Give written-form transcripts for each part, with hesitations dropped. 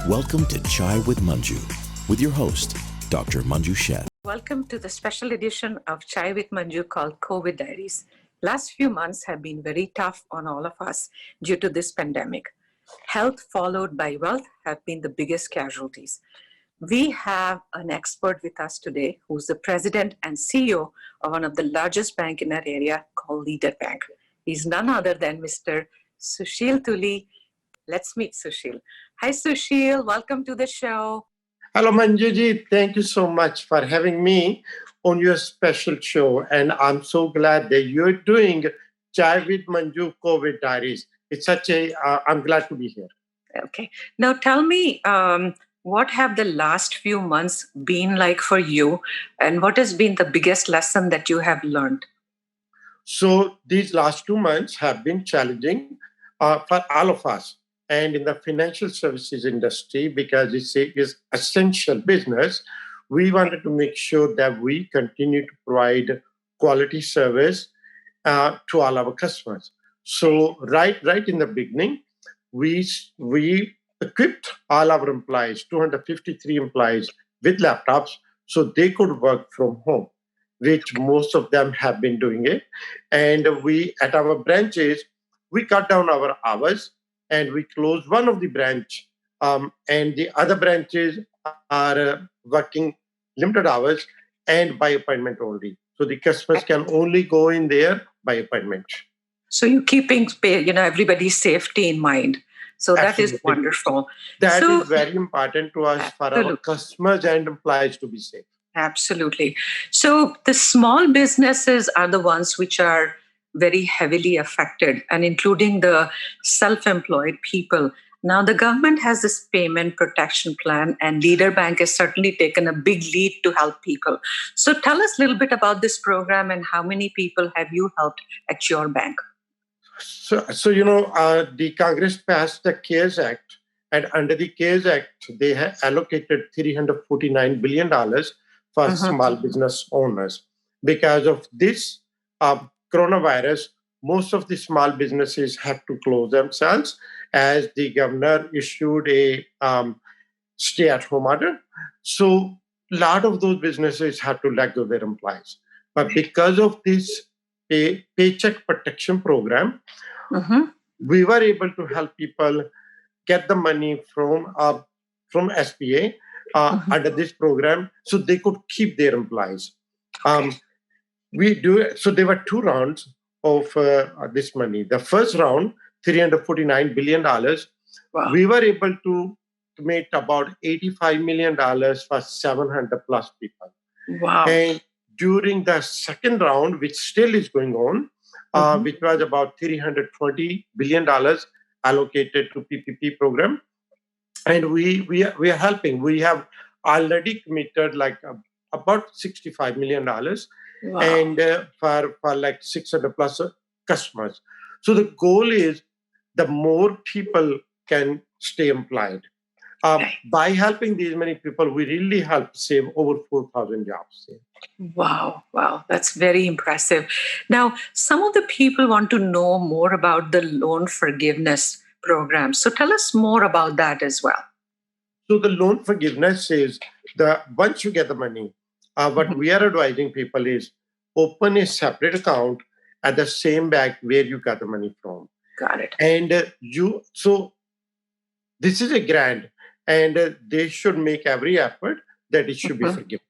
Welcome to Chai with Manju, with your host, Dr. Manju Sheth. Welcome to the special edition of Chai with Manju called COVID Diaries. Last few months have been very tough on all of us due to this pandemic. Health followed by wealth have been the biggest casualties. We have an expert with us today who's the president and CEO of one of the largest banks in our area called LeaderBank. He's none other than Mr. Sushil Tuli. Let's meet Sushil. Hi, Sushil. Welcome to the show. Hello, Manjuji. Thank you so much for having me on your special show. And I'm so glad that you're doing Chai with Manju COVID Diaries. It's I'm glad to be here. Okay. Now tell me, what have the last few months been like for you? And what has been the biggest lesson that you have learned? So these last 2 months have been challenging for all of us. And in the financial services industry, because it's essential business, we wanted to make sure that we continue to provide quality service to all our customers. So right in the beginning, we equipped all our employees, 253 employees, with laptops so they could work from home, which most of them have been doing it. And we, at our branches, we cut down our hours and we closed one of the branch, and the other branches are working limited hours and by appointment only. So the customers can only go in there by appointment. So you're keeping everybody's safety in mind. So that is wonderful. That is very important to us for our customers and employees to be safe. Absolutely. So the small businesses are the ones which are very heavily affected, and including the self-employed people. Now, the government has this payment protection plan, and LeaderBank has certainly taken a big lead to help people. So tell us a little bit about this program and how many people have you helped at your bank? So the Congress passed the CARES Act, and under the CARES Act, they have allocated $349 billion for small business owners. Because of this coronavirus, most of the small businesses have to close themselves as the governor issued a stay-at-home order. So a lot of those businesses have to let go their employees. But because of this paycheck protection program, we were able to help people get the money from SBA under this program so they could keep their employees. So there were 2 rounds of this money. The first round, $349 billion, we were able to make about $85 million for 700 plus people. Wow. And during the second round, which still is going on, which was about $320 billion allocated to PPP program. And we are helping. We have already committed about $65 million. Wow. And for like 600 plus customers. So the goal is the more people can stay employed. By helping these many people, we really help save over 4,000 jobs. Wow. That's very impressive. Now, some of the people want to know more about the loan forgiveness program. So tell us more about that as well. So the loan forgiveness is once you get the money, what we are advising people is open a separate account at the same bank where you got the money from. Got it. And so this is a grant, and they should make every effort that it should be forgiven.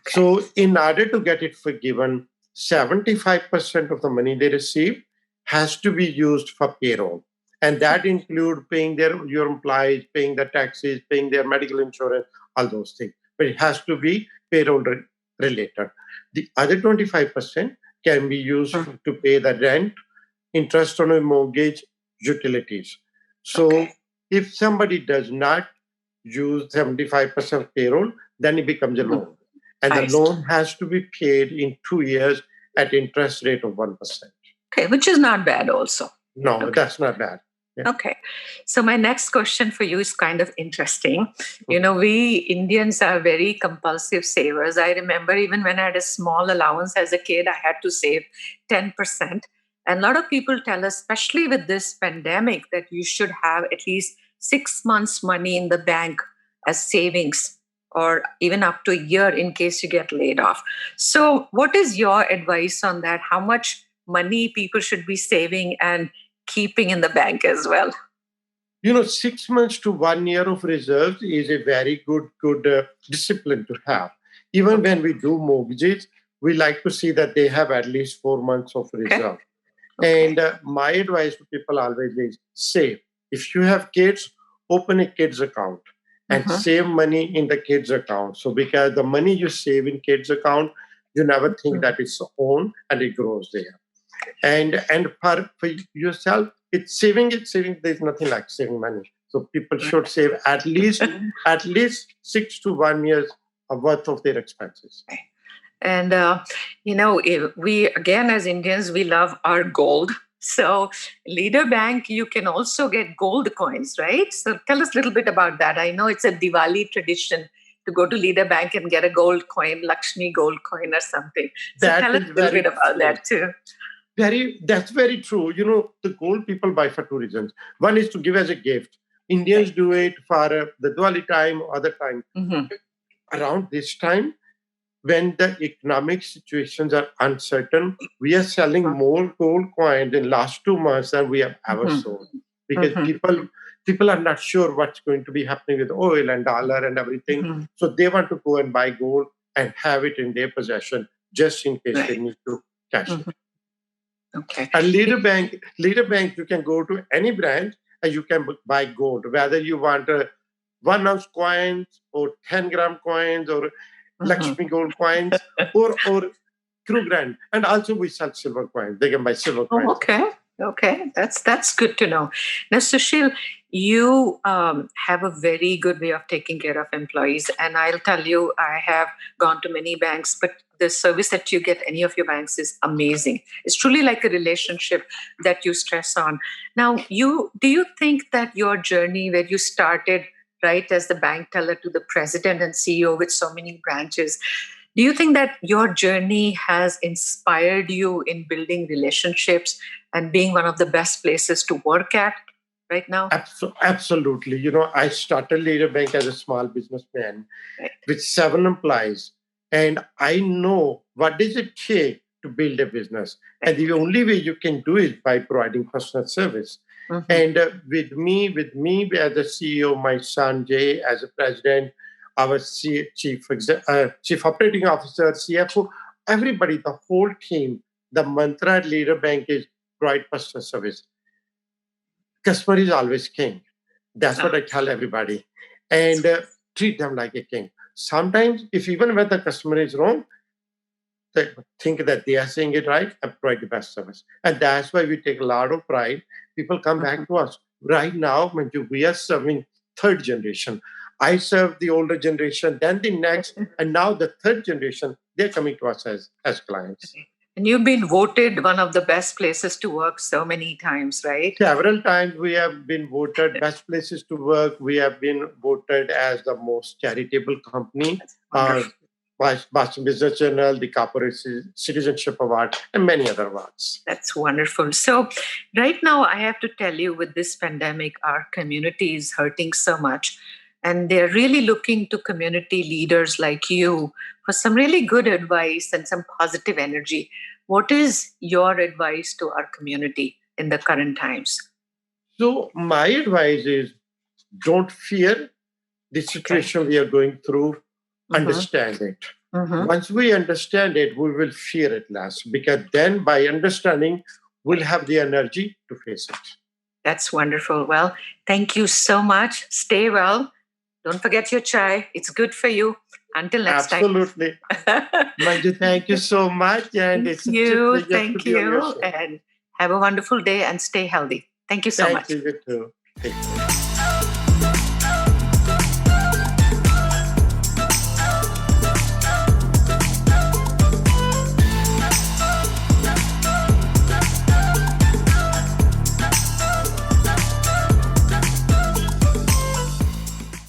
Okay. So in order to get it forgiven, 75% of the money they receive has to be used for payroll. And that includes paying your employees, paying their taxes, paying their medical insurance, all those things. But it has to be payroll related. The other 25% can be used to pay the rent, interest on a mortgage, utilities. So if somebody does not use 75% of payroll, then it becomes a loan. And the loan has to be paid in 2 years at interest rate of 1%. Okay, which is not bad also. No, that's not bad. Yeah. Okay. So my next question for you is kind of interesting. We Indians are very compulsive savers. I remember even when I had a small allowance as a kid, I had to save 10%. And a lot of people tell us, especially with this pandemic, that you should have at least 6 months money in the bank as savings, or even up to a year in case you get laid off. So what is your advice on that? How much money people should be saving and keeping in the bank as well? 6 months to 1 year of reserves is a very good discipline to have. Even when we do mortgages, we like to see that they have at least 4 months of reserve. Okay. And my advice to people always is save. If you have kids, open a kids account and save money in the kids account. So because the money you save in kids account, you never think that it's own and it grows there. And for yourself, it's saving. There's nothing like saving money. So people should save at least 6 to 1 year's worth of their expenses. And we, again, as Indians, we love our gold. So LeaderBank, you can also get gold coins, right? So tell us a little bit about that. I know it's a Diwali tradition to go to LeaderBank and get a gold coin, Lakshmi gold coin or something. So tell us a little bit about that too. That's very true. The gold people buy for 2 reasons. One is to give as a gift. Indians do it for the Diwali time or other time. Around this time, when the economic situations are uncertain, we are selling more gold coins in last 2 months than we have ever sold. Because people are not sure what's going to be happening with oil and dollar and everything. So they want to go and buy gold and have it in their possession just in case they need to cash it. Okay. And LeaderBank, you can go to any branch and you can buy gold, whether you want 1 ounce coins or 10-gram coins or Lakshmi gold coins or true grand. And also we sell silver coins. They can buy silver coins. Okay. That's good to know. Now, Sushil, you have a very good way of taking care of employees. And I'll tell you, I have gone to many banks, but the service that you get any of your banks is amazing. It's truly like a relationship that you stress on. Now, do you think that your journey where you started right as the bank teller to the president and CEO with so many branches, do you think that your journey has inspired you in building relationships and being one of the best places to work at right now? Absolutely. I started LeaderBank as a small businessman with 7 employees. And I know what does it take to build a business. And the only way you can do it by providing personal service. And with me as a CEO, my son Jay as a president, our chief operating officer, CFO, everybody, the whole team, the mantra at LeaderBank is provide personal service. Customer is always king. That's what I tell everybody. And treat them like a king. Sometimes, even when the customer is wrong, they think that they are saying it right and provide the best service. And that's why we take a lot of pride. People come back to us. Right now, Manju, we are serving 3rd generation. I serve the older generation, then the next, and now the 3rd generation, they're coming to us as clients. And you've been voted one of the best places to work so many times, right? Several times we have been voted best places to work. We have been voted as the most charitable company. Boston Business Journal, the Corporate Citizenship Award, and many other awards. That's wonderful. So right now, I have to tell you, with this pandemic, our community is hurting so much. And they're really looking to community leaders like you for some really good advice and some positive energy. What is your advice to our community in the current times? So my advice is don't fear the situation we are going through. Understand it. Once we understand it, we will fear it less, because then by understanding, we'll have the energy to face it. That's wonderful. Well, thank you so much. Stay well. Don't forget your chai. It's good for you. Until next time. Absolutely. Manju, thank you so much. And thank you. And have a wonderful day and stay healthy. Thank you so much. Thank you too.